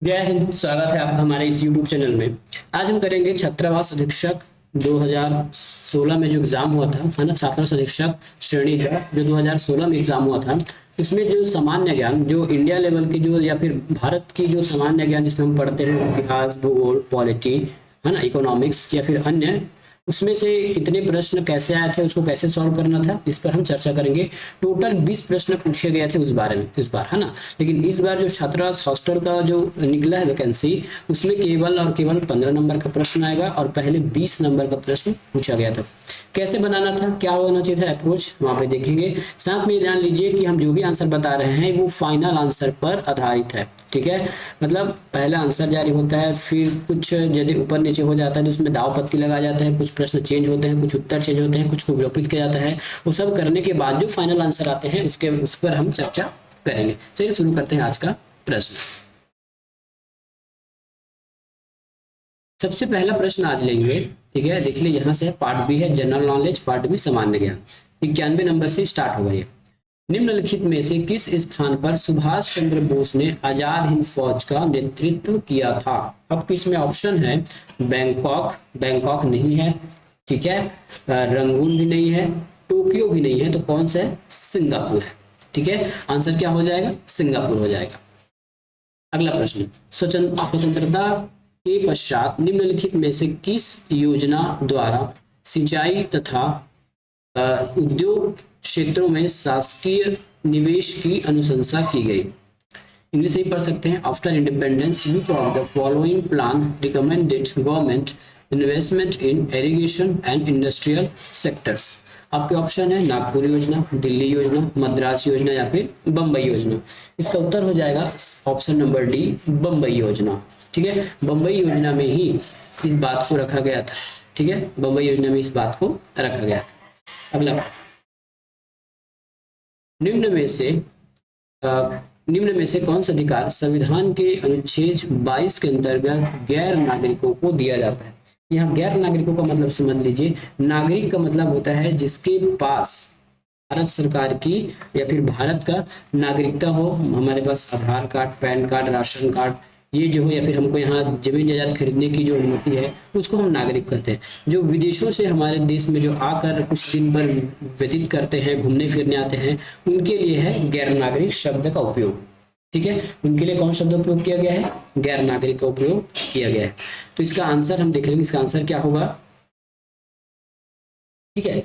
जय हिंद। स्वागत है आपका हमारे इस YouTube चैनल में। आज हम करेंगे छात्रावास अधीक्षक 2016 में जो एग्जाम हुआ था, है ना, छात्रावास अधीक्षक श्रेणी का जो 2016 में एग्जाम हुआ था। उसमें जो सामान्य ज्ञान, जो इंडिया लेवल की जो या फिर भारत की जो सामान्य ज्ञान जिसमें हम पढ़ते हैं, इतिहास, भूगोल, पॉलिटी, है ना, इकोनॉमिक्स या फिर अन्य, उसमें से कितने प्रश्न कैसे आए थे, उसको कैसे सॉल्व करना था, इस पर हम चर्चा करेंगे। टोटल 20 प्रश्न पूछे गए थे उस बारे में इस बार, है ना। लेकिन इस बार जो छात्रावास हॉस्टल का जो निकला है वैकेंसी, उसमें केवल और केवल 15 नंबर का प्रश्न आएगा और पहले 20 नंबर का प्रश्न पूछा गया था। कैसे बनाना था, क्या होना चाहिए था अप्रोच, वहां पे देखेंगे। साथ में ध्यान लीजिए कि हम जो भी आंसर बता रहे हैं वो फाइनल आंसर पर आधारित है, ठीक है। मतलब पहला आंसर जारी होता है, फिर कुछ यदि ऊपर नीचे हो जाता है तो उसमें दाव पत्ती लगा जाता है, कुछ प्रश्न चेंज होते हैं, कुछ उत्तर चेंज होते हैं, कुछ को विलोपित किया जाता है। वो सब करने के बाद जो फाइनल आंसर आते हैं उस पर हम चर्चा करेंगे। चलिए शुरू करते हैं आज का प्रश्न। सबसे पहला प्रश्न आज लेंगे, ठीक है। देख लीजिए, यहाँ से पार्ट बी है जनरल नॉलेज, पार्ट बी सामान्य ज्ञान। 91 नंबर से स्टार्ट होगा ये। निम्नलिखित में से किस स्थान पर सुभाष चंद्र बोस ने आजाद हिंद फौज का नेतृत्व किया था। अब किसमें ऑप्शन है, बैंकॉक, बैंकॉक नहीं है, ठीक है, रंगून भी नहीं है, टोक्यो भी नहीं है, तो कौन सा है, सिंगापुर है, ठीक है। आंसर क्या हो जाएगा, सिंगापुर हो जाएगा। अगला प्रश्न, स्वतंत्रता के पश्चात निम्नलिखित में से किस योजना द्वारा सिंचाई तथा उद्योग क्षेत्रों में शासकीय निवेश की अनुशंसा की गई। इंग्लिश से ही पढ़ सकते हैं। After independence which of the following plan recommended government investment in irrigation and industrial sectors. आपके ऑप्शन है नागपुर योजना, दिल्ली योजना, मद्रास योजना या फिर बम्बई योजना। इसका उत्तर हो जाएगा ऑप्शन नंबर डी, बम्बई योजना, ठीक है। बम्बई योजना में ही इस बात को रखा गया था, ठीक है, बम्बई योजना में इस बात को रखा गया। अगला, निम्न में से निम्न में से कौन सा अधिकार संविधान के अनुच्छेद 22 के अंतर्गत गैर नागरिकों को दिया जाता है। यहाँ गैर नागरिकों का मतलब समझ लीजिए, नागरिक का मतलब होता है जिसके पास भारत सरकार की या फिर भारत का नागरिकता हो। हमारे पास Aadhaar card, PAN card, ration card, ये जो हो, या फिर हमको यहाँ जमीन जायदाद खरीदने की जो अनुमति है, उसको हम नागरिक कहते हैं। जो विदेशों से हमारे देश में जो आकर कुछ दिन पर व्यतीत करते हैं, घूमने फिरने आते हैं, उनके लिए है गैर नागरिक शब्द का उपयोग, ठीक है। उनके लिए कौन शब्द उपयोग किया गया है, गैर नागरिक का उपयोग किया गया है। तो इसका आंसर हम देख लेंगे, इसका आंसर क्या होगा, ठीक है।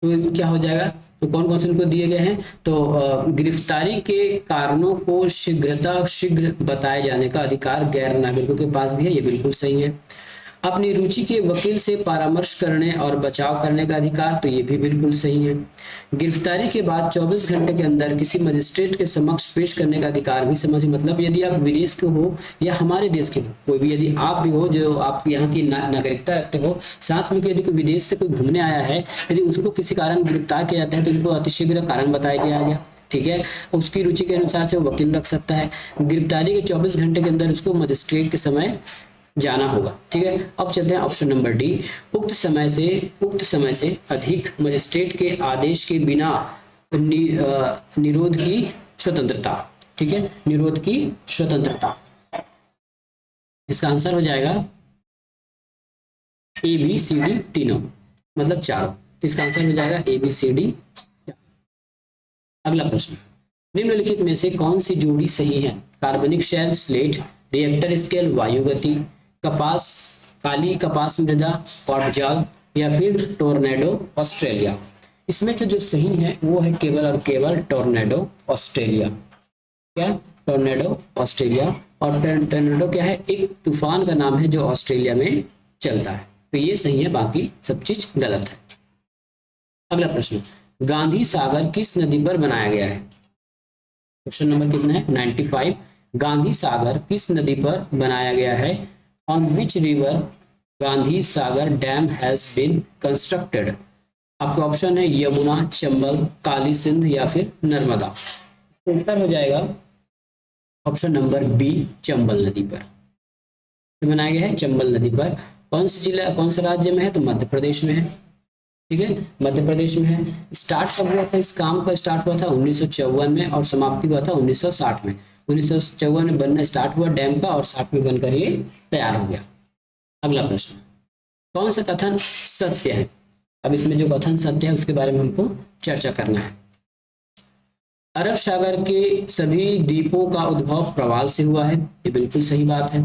तो क्या हो जाएगा, तो कौन कौन से इनको दिए गए हैं, तो गिरफ्तारी के कारणों को शीघ्र बताए जाने का अधिकार गैर नागरिकों के पास भी है, ये बिल्कुल सही है। अपनी रुचि के वकील से परामर्श करने और बचाव करने का अधिकार, तो ये भी बिल्कुल सही है। गिरफ्तारी के बाद 24 घंटे के अंदर किसी मजिस्ट्रेट के समक्ष पेश करने का अधिकार भी समझिए। मतलब यदि आप विदेश के हो या हमारे देश के हो, कोई भी, यदि आप भी हो जो आप यहाँ की नागरिकता रखते हो, साथ में यदि कोई विदेश से कोई घूमने आया है, यदि उसको किसी कारण गिरफ्तार किया जाता है तो उनको अतिशीघ्र कारण बताया गया, ठीक है। उसकी रुचि के अनुसार से वो वकील रख सकता है। गिरफ्तारी के 24 घंटे के अंदर उसको मजिस्ट्रेट के समय जाना होगा, ठीक है। अब चलते हैं ऑप्शन नंबर डी, उक्त समय से अधिक मजिस्ट्रेट के आदेश के बिना निरोध की स्वतंत्रता, ठीक है, निरोध की स्वतंत्रता। इसका आंसर हो जाएगा ए बी सी डी तीनों, मतलब चारों। इसका आंसर हो जाएगा ए बी सी डी। अगला प्रश्न, निम्नलिखित में से कौन सी जोड़ी सही है। कार्बनिक शेल, स्लेट, रिएक्टर स्केल, वायु गति, कपास, काली कपास मृदा, पॉटजाल या फिर टोर्नेडो ऑस्ट्रेलिया। इसमें से जो सही है वो है केवल और केवल टोर्नेडो ऑस्ट्रेलिया। क्या, टोर्नेडो ऑस्ट्रेलिया। और टोर्नेडो क्या है, एक तूफान का नाम है जो ऑस्ट्रेलिया में चलता है, तो ये सही है, बाकी सब चीज गलत है। अगला प्रश्न, गांधी सागर किस नदी पर बनाया गया है। क्वेश्चन नंबर कितना है, 95। गांधी सागर किस नदी पर बनाया गया है। On which river Gandhi Sagar dam has been constructed. आपके ऑप्शन है यमुना, चंबल, काली सिंध या फिर नर्मदा। उत्तर हो जाएगा ऑप्शन नंबर बी, चंबल नदी पर बनाया गया है, चंबल नदी पर। कौन सा जिला, कौन सा राज्य में है, तो मध्य प्रदेश में है। ठीक है, मध्य प्रदेश में है। स्टार्ट कब हुआ था इस काम का? स्टार्ट हुआ था 1954 में और समाप्ति हुआ था 1960 में। 1954 में बनना स्टार्ट हुआ डैम का और 60 में बनकर ये तैयार हो गया। अगला प्रश्न, कौन सा कथन सत्य है? अब इसमें जो कथन सत्य है उसके बारे में हमको चर्चा करना है। अरब सागर के सभी द्वीपों का उद्भव प्रवाल से हुआ है, ये बिल्कुल सही बात है।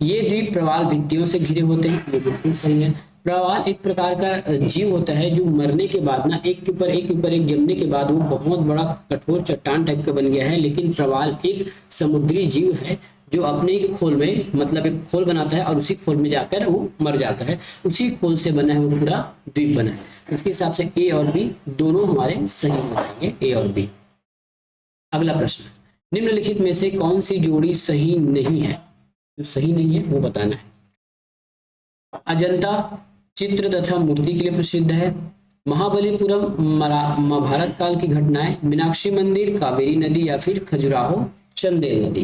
ये द्वीप प्रवाल भित्तियों से घिरे होते हैं, ये बिल्कुल सही है। प्रवाल एक प्रकार का जीव होता है जो मरने के बाद ना एक के ऊपर एक जमने के बाद वो बहुत बड़ा कठोर चट्टान टाइप का बन गया है। लेकिन प्रवाल एक समुद्री जीव है जो अपने ही खोल में, मतलब एक खोल बनाता है और उसी खोल में जाकर वो मर जाता है। उसी खोल से बना है वो पूरा द्वीप बना है। उसके हिसाब से ए और बी दोनों हमारे सही हो जाएंगे, ए और बी। अगला प्रश्न, निम्नलिखित में से कौन सी जोड़ी सही नहीं है? जो सही नहीं है वो बताना है। अजंता चित्र तथा मूर्ति के लिए प्रसिद्ध है। महाबलीपुरम महाभारत काल की घटनाएं, मीनाक्षी मंदिर, कावेरी नदी या फिर खजुराहो चंदेल नदी।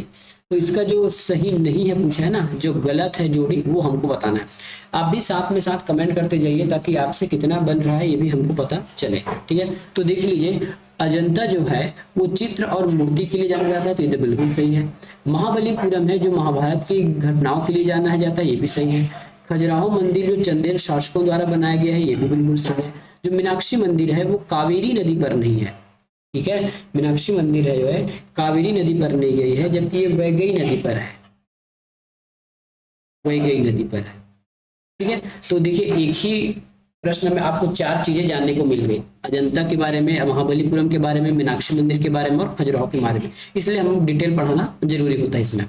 तो इसका जो सही नहीं है पूछा है ना, जो गलत है जोड़ी, वो हमको बताना है। आप भी साथ में साथ कमेंट करते जाइए ताकि आपसे कितना बन रहा है ये भी हमको पता चले। ठीक है, तो देख लीजिए, अजंता जो है वो चित्र और मूर्ति के लिए जाना जाता है, तो ये तो बिल्कुल सही है। महाबलीपुरम है जो महाभारत की घटनाओं के लिए जाना जाता है, ये भी सही है। खजुराहो मंदिर जो चंदेल शासकों द्वारा बनाया गया है, ये भी बिल्कुल सही है। जो मीनाक्षी मंदिर है वो कावेरी नदी पर नहीं है। ठीक है, मीनाक्षी मंदिर है जो है कावेरी नदी पर नहीं गई है, जबकि ये वैगई नदी पर है, वैगई नदी पर है। ठीक है, तो देखिए एक ही प्रश्न में आपको चार चीजें जानने को मिल गई, अजंता के बारे में, महाबलीपुरम के बारे में, मीनाक्षी मंदिर के बारे में और खजुराहो के बारे में। इसलिए हम डिटेल पढ़ाना जरूरी होता है इसमें।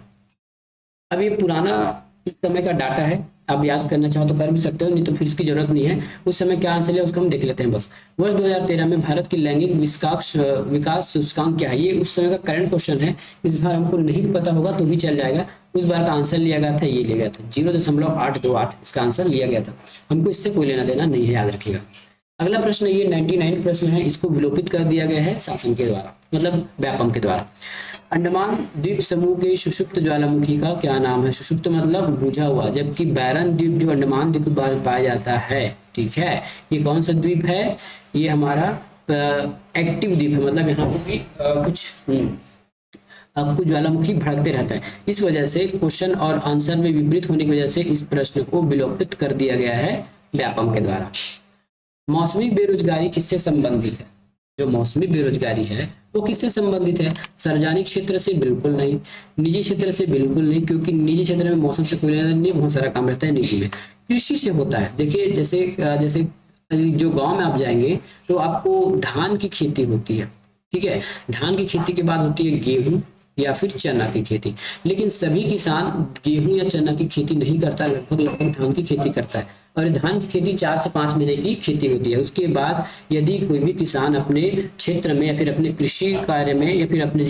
अब ये पुराना समय का डाटा है, आप याद करना चाहो तो कर भी सकते हो, नहीं तो फिर इसकी जरूरत नहीं है। उस समय क्या आंसर है उसको हम देख लेते हैं बस। वर्ष 2013 में भारत की लैंगिक विकास सूचकांक क्या है? ये उस समय का करंट क्वेश्चन है। इस बार हमको नहीं पता होगा तो भी चल जाएगा। उस बार का आंसर लिया गया था, ये लिया गया था 0.828, इसका आंसर लिया गया था। हमको इससे कोई लेना देना नहीं है, याद रखिएगा। अगला प्रश्न, ये 99 प्रश्न है, इसको विलोपित कर दिया गया है शासन के द्वारा, मतलब व्यापम के द्वारा। अंडमान द्वीप समूह के सुषुप्त ज्वालामुखी का क्या नाम है? सुषुप्त मतलब बुझा हुआ, जबकि बैरन द्वीप जो अंडमान द्वीप में पाया जाता है, ठीक है, ये कौन सा द्वीप है? ये हमारा एक्टिव द्वीप है, मतलब यहाँ पर भी कुछ ज्वालामुखी भड़कते रहता है। इस वजह से क्वेश्चन और आंसर में विपरीत होने की वजह से इस प्रश्न को विलोपित कर दिया गया है व्यापम के द्वारा। मौसमी बेरोजगारी किससे संबंधित है? जो मौसमी बेरोजगारी है वो किससे संबंधित है? सार्वजनिक क्षेत्र से बिल्कुल नहीं, निजी क्षेत्र से बिल्कुल नहीं, क्योंकि निजी क्षेत्र में मौसम से कोई लेना नहीं, बहुत सारा काम रहता है निजी में। कृषि से होता है। देखिए जैसे जो गांव में आप जाएंगे तो आपको धान की खेती होती है, ठीक है, धान की खेती के बाद होती है गेहूं या फिर चना की खेती। लेकिन सभी किसान गेहूं या चना की खेती नहीं करता, लगभग धान की खेती करता है। और धान की खेती 4 से 5 महीने की खेती होती है। उसके बाद यदि कोई भी किसान अपने क्षेत्र में या फिर अपने कृषि कार्य में या फिर अपने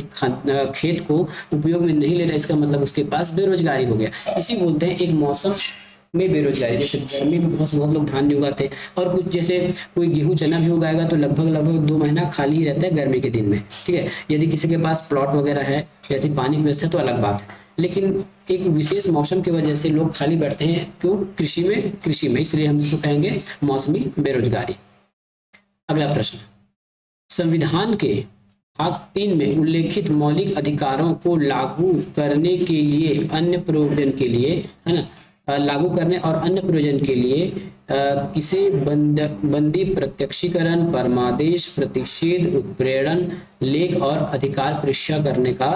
खेत को उपयोग में नहीं ले रहा, इसका मतलब उसके पास बेरोजगारी हो गया। इसी बोलते हैं एक मौसम में बेरोजगारी। जैसे गर्मी में बहुत लोग धान नहीं उगाते, और कुछ जैसे कोई गेहूं चना भी उगाएगा तो लगभग 2 महीना खाली ही रहता है गर्मी के दिन में। ठीक है, यदि किसी के पास प्लॉट वगैरह है, यदि पानी की व्यवस्था है तो अलग बात है, लेकिन एक विशेष मौसम की वजह से लोग खाली बैठते हैं। क्यों? कृषि में, इसलिए हम इसको कहेंगे मौसमी बेरोजगारी। अगला प्रश्न, संविधान के भाग 3 में उल्लेखित मौलिक अधिकारों को लागू करने के लिए अन्य प्रयोजन के लिए, है ना, लागू करने और अन्य प्रयोजन के लिए किसे बंदी प्रत्यक्षीकरण, परमादेश, प्रतिषेध, उत्प्रेरण, लेख और अधिकार परीक्षा करने का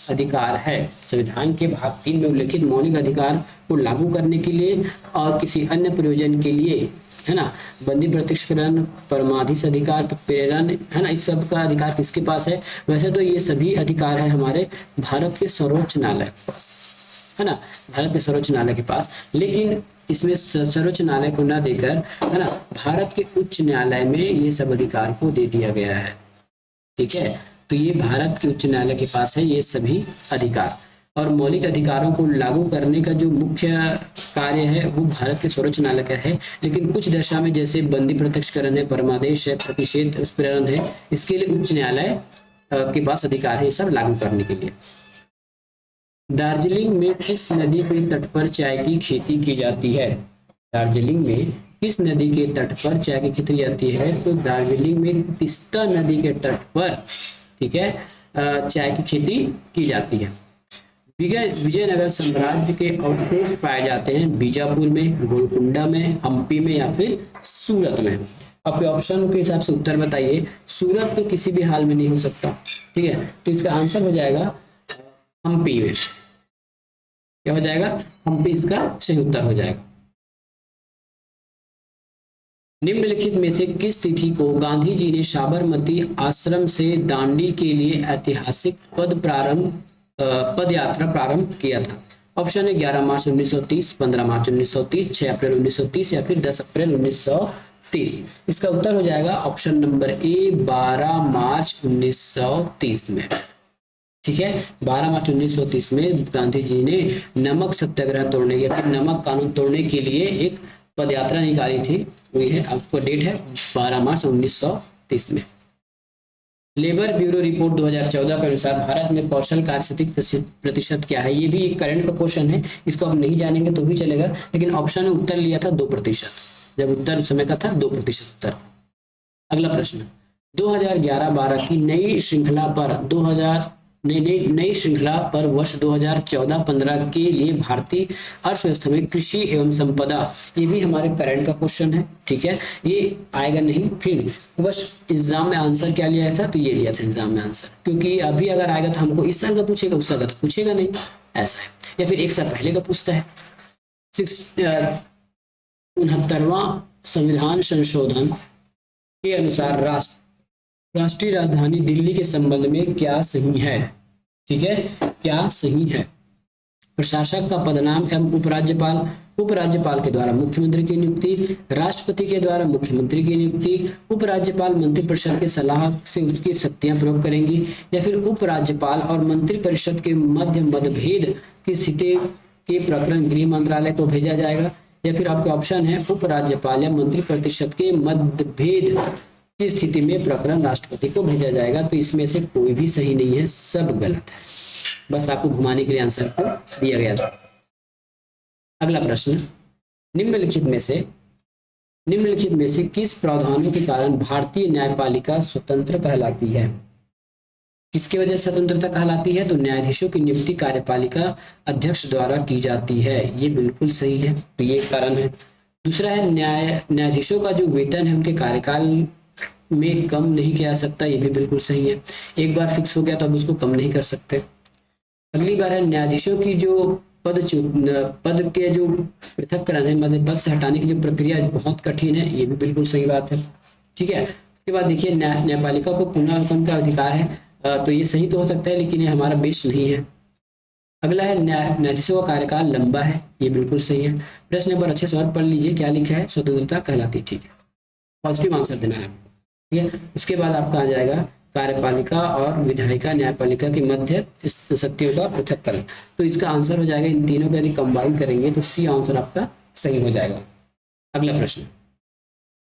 अधिकार है। संविधान के भाग 3 में उल्लेखित मौलिक अधिकार को लागू करने के लिए और किसी अन्य प्रयोजन के लिए, है ना, बंदी प्रत्यक्षीकरण, परमाधीश अधिकार, प्रेरण, है ना, इस सब का अधिकार किसके पास है? वैसे तो ये सभी अधिकार है हमारे भारत के सर्वोच्च न्यायालय के पास, है ना, भारत के सर्वोच्च न्यायालय के पास। लेकिन इसमें सर्वोच्च न्यायालय को न देकर, है ना, भारत के उच्च न्यायालय में ये सब अधिकार को दे दिया गया है। ठीक है, तो ये भारत के उच्च न्यायालय के पास है ये सभी अधिकार। और मौलिक अधिकारों को लागू करने का जो मुख्य कार्य है वो भारत के सर्वोच्च न्यायालय का है। लेकिन कुछ दशा में जैसे बंदी प्रत्यक्षीकरण है, परमादेश है, प्रतिषेध, उत्प्रेरण है, इसके लिए उच्च न्यायालय के पास अधिकार है ये सब लागू करने के लिए। दार्जिलिंग में किस नदी के तट पर चाय की खेती की जाती है? दार्जिलिंग में किस नदी के तट पर चाय की खेती जाती है? तो दार्जिलिंग में तीस्ता नदी के तट पर, ठीक है, चाय की खेती की जाती है। विजयनगर साम्राज्य के अवशेष पाए जाते हैं बीजापुर में, गोलकुंडा में, हम्पी में या फिर सूरत में। आपके ऑप्शन के हिसाब से उत्तर बताइए। सूरत तो किसी भी हाल में नहीं हो सकता, ठीक है, तो इसका आंसर हो जाएगा हम्पी में। क्या हो जाएगा? हम्पी इसका सही उत्तर हो जाएगा। निम्नलिखित में से किस तिथि को गांधी जी ने साबरमती आश्रम से दांडी के लिए ऐतिहासिक पद यात्रा प्रारंभ किया था? ऑप्शन है 11 मार्च 1930, 15 मार्च 1930, 6 अप्रैल 1930 या फिर 10 अप्रैल 1930। इसका उत्तर हो जाएगा ऑप्शन नंबर ए 12 मार्च 1930 में, ठीक है। 12 मार्च 1930 में गांधी जी ने नमक सत्याग्रह तोड़ने या फिर नमक कानून तोड़ने के लिए एक पद यात्रा निकाली थी। वही है, आपको डेट है 12 मार्च 1930 में। लेबर ब्यूरो रिपोर्ट 2014 के अनुसार भारत में कौशल कार्यशक्ति प्रतिशत क्या है? ये भी एक करंट का क्वेश्चन है, इसको आप नहीं जानेंगे तो भी चलेगा, लेकिन ऑप्शन में उत्तर लिया था 2%, जब उत्तर उस समय का था 2% उत्तर। अगला प्रश्न, 2011-12 की नई श्रृंखला पर वर्ष 2014-15 के लिए भारतीय अर्थव्यवस्था में कृषि एवं संपदा, ये भी हमारे करंट का क्वेश्चन है, ठीक है, ये आएगा नहीं, फिर बस एग्जाम में आंसर क्या लिया था? तो ये लिया था एग्जाम में आंसर, क्योंकि अभी अगर आएगा तो हमको इस साल का पूछेगा, उस साल का तो पूछेगा नहीं, ऐसा है, या फिर एक साल पहले का पूछता है। 69वां संविधान संशोधन के अनुसार राष्ट्रीय राजधानी दिल्ली के संबंध में क्या सही है? ठीक है, क्या सही है? प्रशासक का पदनाम एवं उपराज्यपाल के द्वारा मुख्यमंत्री की नियुक्ति, राष्ट्रपति के द्वारा मुख्यमंत्री की नियुक्ति, उपराज्यपाल मंत्रिपरिषद की सलाह से उसकी शक्तियां प्रयोग करेंगी, या फिर उपराज्यपाल और मंत्रिपरिषद के मध्य मतभेद की स्थिति के प्रकरण गृह मंत्रालय को भेजा जाएगा, या फिर आपके ऑप्शन है उपराज्यपाल या मंत्रिपरिषद के मतभेद की स्थिति में प्रकरण राष्ट्रपति को भेजा जाएगा। तो इसमें से कोई भी सही नहीं है, सब गलत है, बस आपको घुमाने के लिए आंसर को दिया गया था। अगला प्रश्न, निम्नलिखित में से किस प्रावधानों के कारण भारतीय न्यायपालिका स्वतंत्र कहलाती है? किसकी वजह से स्वतंत्रता कहलाती है? तो न्यायाधीशों की नियुक्ति कार्यपालिका अध्यक्ष द्वारा की जाती है, ये बिल्कुल सही है, तो ये कारण है। दूसरा है न्यायाधीशों का जो वेतन है उनके कार्यकाल में कम नहीं किया जा सकता, ये भी बिल्कुल सही है, एक बार फिक्स हो गया तो अब उसको कम नहीं कर सकते। अगली बार है न्यायाधीशों की जो पद के जो पृथक्करण है, मतलब पद से हटाने की जो प्रक्रिया बहुत कठिन है, ये भी बिल्कुल सही बात है, ठीक है। उसके बाद देखिए न्यायपालिका को पुनरावलोकन का अधिकार है, तो ये सही तो हो सकता है, लेकिन ये हमारा बेस नहीं है। अगला है न्यायाधीशों का कार्यकाल लंबा है, ये बिल्कुल सही है। प्रश्न नंबर अच्छे से और पढ़ लीजिए, क्या लिखा है? स्वतंत्रता कहलाती, ठीक है, पॉजिटिव आंसर देना है, ठीक है। उसके बाद आपका आ जाएगा कार्यपालिका और विधायिका न्यायपालिका के मध्य शक्तियों का पृथक्करण, तो इसका आंसर हो जाएगा, इन तीनों को यदि कंबाइन करेंगे तो सी आंसर आपका सही हो जाएगा। अगला प्रश्न,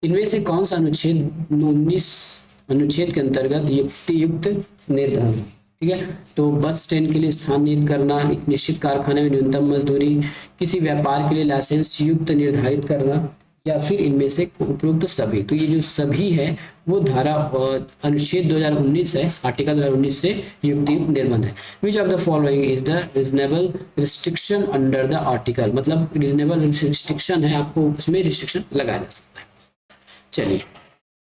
इनमें से कौन सा अनुच्छेद 19 अनुच्छेद के अंतर्गत युक्तियुक्त निर्धारण, ठीक है? तो बस स्टैंड के लिए स्थान नियत करना, एक निश्चित कारखाने में न्यूनतम मजदूरी, किसी व्यापार के लिए लाइसेंस युक्त निर्धारित करना, या फिर इनमें से उपरोक्त सभी। तो ये जो सभी है वो धारा अनुच्छेद 2019 है, आर्टिकल 2019 से युक्तियुक्त निर्बंध है। Which of the following is the reasonable restriction under the article, मतलब रीजनेबल रिस्ट्रिक्शन है, आपको उसमें रिस्ट्रिक्शन लगाया जा सकता है। चलिए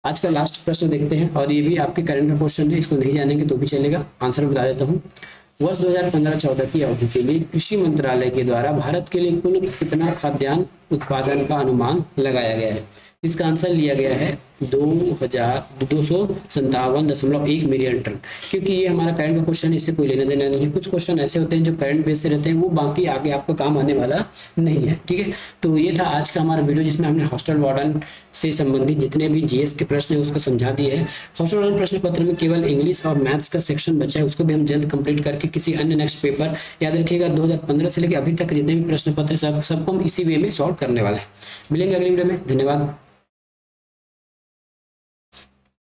आज का लास्ट प्रश्न देखते हैं, और ये भी आपके करंट का क्वेश्चन है, इसको नहीं जानेंगे तो भी चलेगा, आंसर बता देता हूँ। वर्ष 2015-14 की अवधि के लिए कृषि मंत्रालय के द्वारा भारत के लिए कुल कितना खाद्यान्न उत्पादन का अनुमान लगाया गया है? इसका आंसर लिया गया है 2,257.1 मिलियन टन, क्योंकि ये हमारा करंट का क्वेश्चन है, इससे कोई लेना देना नहीं है। कुछ क्वेश्चन ऐसे होते हैं जो करंट बेस से रहते हैं, वो बाकी आगे आपको काम आने वाला नहीं है, ठीक है। तो ये था आज का हमारा वीडियो, जिसमें हमने हॉस्टल वार्डन से संबंधित जितने भी जीएस के प्रश्न है उसको समझा दिए हैं। हॉस्टल वार्डन प्रश्न पत्र में केवल इंग्लिश और मैथ्स का सेक्शन बचा है, उसको भी हम जल्द कंप्लीट करके किसी अन्य नेक्स्ट पेपर, याद रखिएगा 2015 से लेकर अभी तक जितने भी प्रश्न पत्र सबको हम इसी वे में सॉल्व करने वाले हैं। मिलेंगे अगले वीडियो में, धन्यवाद।